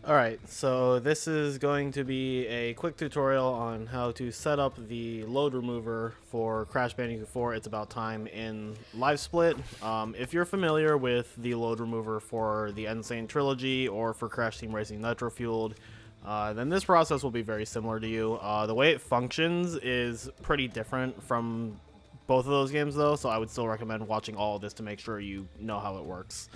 Alright, so this is going to be a quick tutorial on how to set up the load remover for Crash Bandicoot 4 It's About Time in Live Split. If you're familiar with the load remover for the Insane Trilogy or for Crash Team Racing Nitro Fueled, then this process will be very similar to you. The way it functions is pretty different from both of those games though, so I would still recommend watching all of this to make sure you know how it works.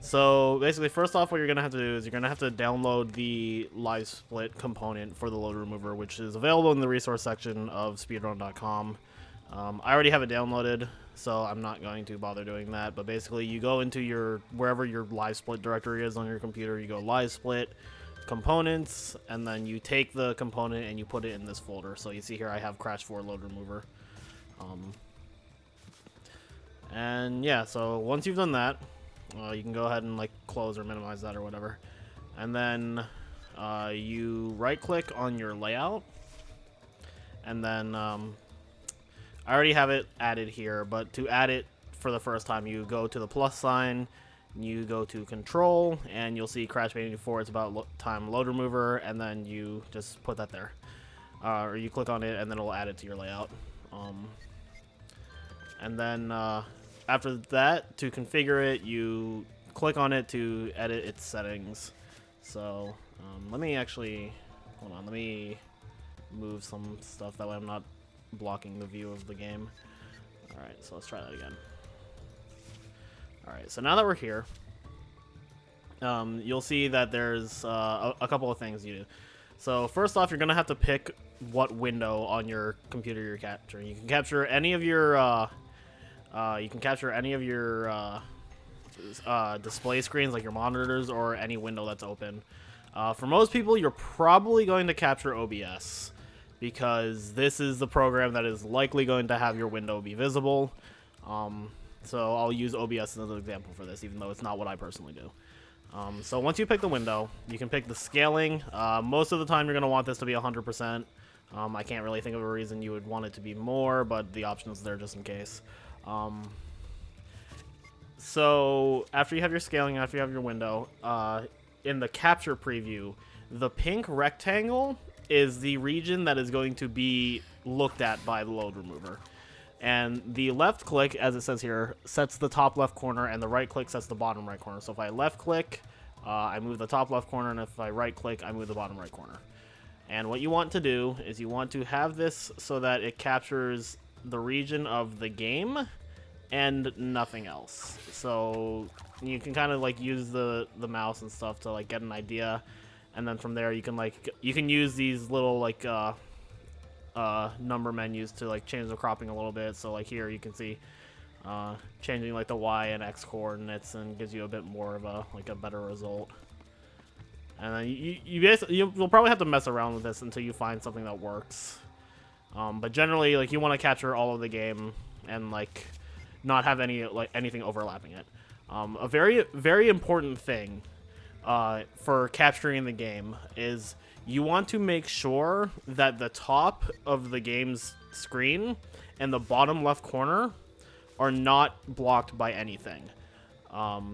So basically, first off, what you're going to have to do is you're going to have to download the live split component for the load remover, which is available in the resource section of speedrun.com. I already have it downloaded, so I'm not going to bother doing that. But basically, you go into your wherever your live split directory is on your computer, you go live split components, and then you take the component and you put it in this folder. So you see here I have Crash 4 load remover. And yeah, so once you've done that, you can go ahead and like close or minimize that or whatever, and then you right click on your layout, and then I already have it added here, but to add it for the first time, you go to the plus sign, you go to control, and you'll see Crash Bandicoot 4 It's About Time load remover, and then you just put that there, or you click on it and then it'll add it to your layout. And then after that, to configure it, you click on it to edit its settings. So let me actually, hold on, let me move some stuff, that way I'm not blocking the view of the game. Alright, so let's try that again. Alright, so now that we're here, you'll see that there's a couple of things you do. So first off, you're going to have to pick what window on your computer you're capturing. You can capture any of your display screens, like your monitors, or any window that's open. For most people, you're probably going to capture OBS, because this is the program that is likely going to have your window be visible. So I'll use OBS as an example for this, even though it's not what I personally do. So once you pick the window, you can pick the scaling. Most of the time, you're going to want this to be 100%. I can't really think of a reason you would want it to be more, but the option is there just in case. So after you have your scaling, after you have your window, in the capture preview, the pink rectangle is the region that is going to be looked at by the load remover. And the left click, as it says here, sets the top left corner, and the right click sets the bottom right corner. So if I left click, I move the top left corner, and if I right click, I move the bottom right corner. And what you want to do is you want to have this so that it captures the region of the game and nothing else. So you can kind of like use the mouse and stuff to like get an idea, and then from there you can use these little like number menus to like change the cropping a little bit. So like here you can see changing like the Y and X coordinates, and gives you a bit more of a better result. And then you'll probably have to mess around with this until you find something that works. But generally, like, you want to capture all of the game and like not have anything overlapping it. A very, very important thing for capturing the game is you want to make sure that the top of the game's screen and the bottom left corner are not blocked by anything.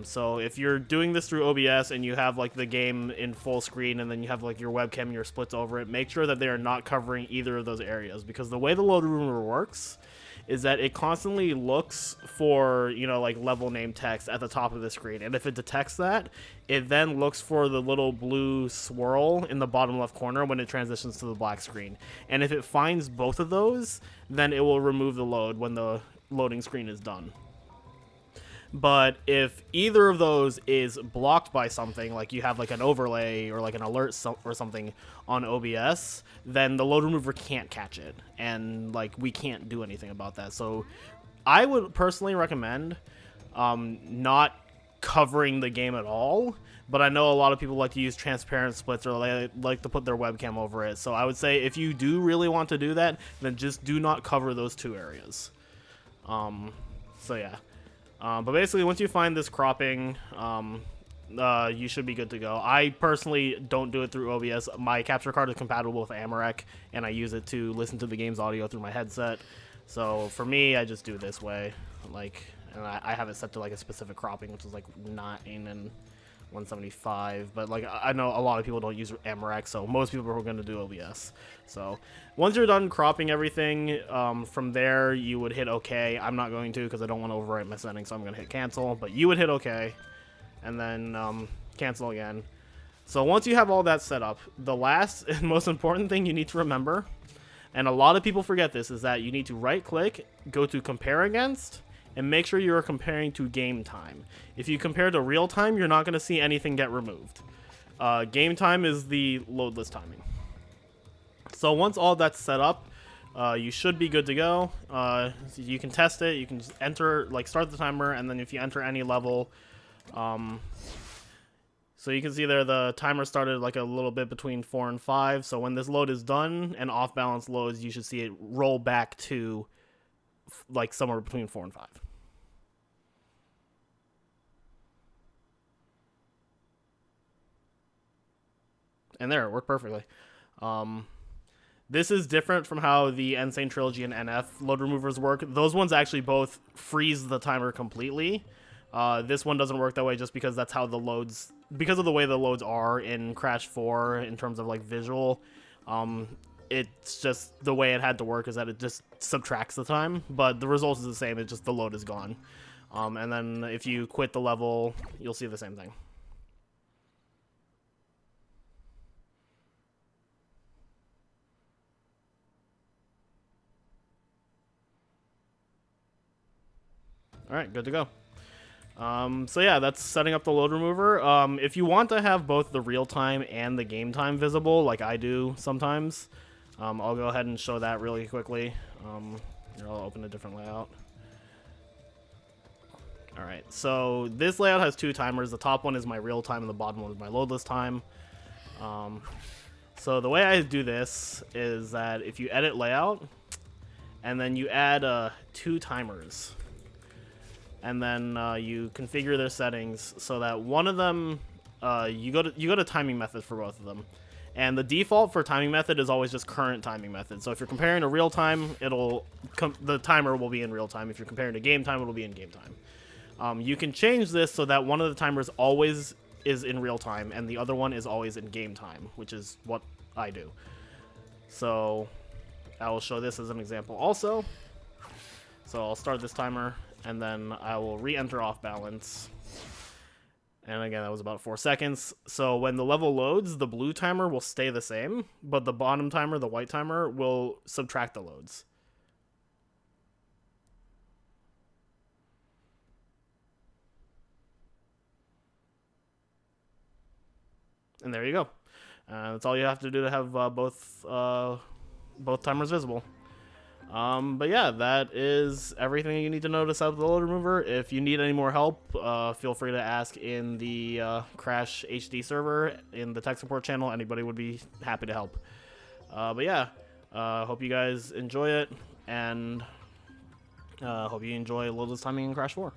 So if you're doing this through OBS and you have like the game in full screen and then you have like your webcam and your splits over it, make sure that they are not covering either of those areas, because the way the load remover works is that it constantly looks for, like level name text at the top of the screen. And if it detects that, it then looks for the little blue swirl in the bottom left corner when it transitions to the black screen. And if it finds both of those, then it will remove the load when the loading screen is done. But if either of those is blocked by something, like you have like an overlay or like an alert or something on OBS, then the load remover can't catch it, and like we can't do anything about that. So I would personally recommend not covering the game at all, but I know a lot of people like to use transparent splits, or they like to put their webcam over it. So I would say if you do really want to do that, then just do not cover those two areas. So yeah. But basically, once you find this cropping, you should be good to go. I personally don't do it through OBS. My capture card is compatible with Amarek, and I use it to listen to the game's audio through my headset. So for me, I just do it this way. And I have it set to like a specific cropping, which is like 9 and 175, but like I know a lot of people don't use Amarex, so most people are going to do OBS. So once you're done cropping everything, from there you would hit OK. I'm not going to because I don't want to overwrite my settings, so I'm going to hit cancel, but you would hit OK and then cancel again. So once you have all that set up, the last and most important thing you need to remember, and a lot of people forget this, is that you need to right click, go to compare against, and make sure you're comparing to game time. If you compare to real time, you're not going to see anything get removed. Game time is the loadless timing. So once all that's set up, you should be good to go. You can test it. You can just enter, like start the timer, and then if you enter any level, so you can see there the timer started like a little bit between 4 and 5. So when this load is done and off balance loads, you should see it roll back to like somewhere between 4 and 5. And there, it worked perfectly. This is different from how the Insane Trilogy and NF load removers work. Those ones actually both freeze the timer completely. This one doesn't work that way just because that's how the loads, because of the way the loads are in Crash 4 in terms of like visual. It's just the way it had to work is that it just subtracts the time, but the result is the same. It's just the load is gone. And then if you quit the level, you'll see the same thing. Alright, good to go. So yeah, that's setting up the load remover. If you want to have both the real time and the game time visible, like I do sometimes, I'll go ahead and show that really quickly. Here, I'll open a different layout. Alright, so this layout has 2 timers. The top one is my real time and the bottom one is my loadless time. So the way I do this is that if you edit layout, and then you add 2 timers, and then you configure their settings so that one of them, you go to timing method for both of them, and the default for timing method is always just current timing method. So if you're comparing to real time, the timer will be in real time. If you're comparing to game time, it'll be in game time. You can change this so that one of the timers always is in real time and the other one is always in game time, which is what I do. So I will show this as an example also. So I'll start this timer, and then I will re-enter off balance. And again, that was about 4 seconds. So when the level loads, the blue timer will stay the same, but the bottom timer, the white timer, will subtract the loads. And there you go. That's all you have to do to have both timers visible. But yeah, that is everything you need to know to set up the load remover. If you need any more help, feel free to ask in the Crash HD server in the tech support channel. Anybody would be happy to help. But yeah, hope you guys enjoy it, and hope you enjoy Loadless timing in Crash 4.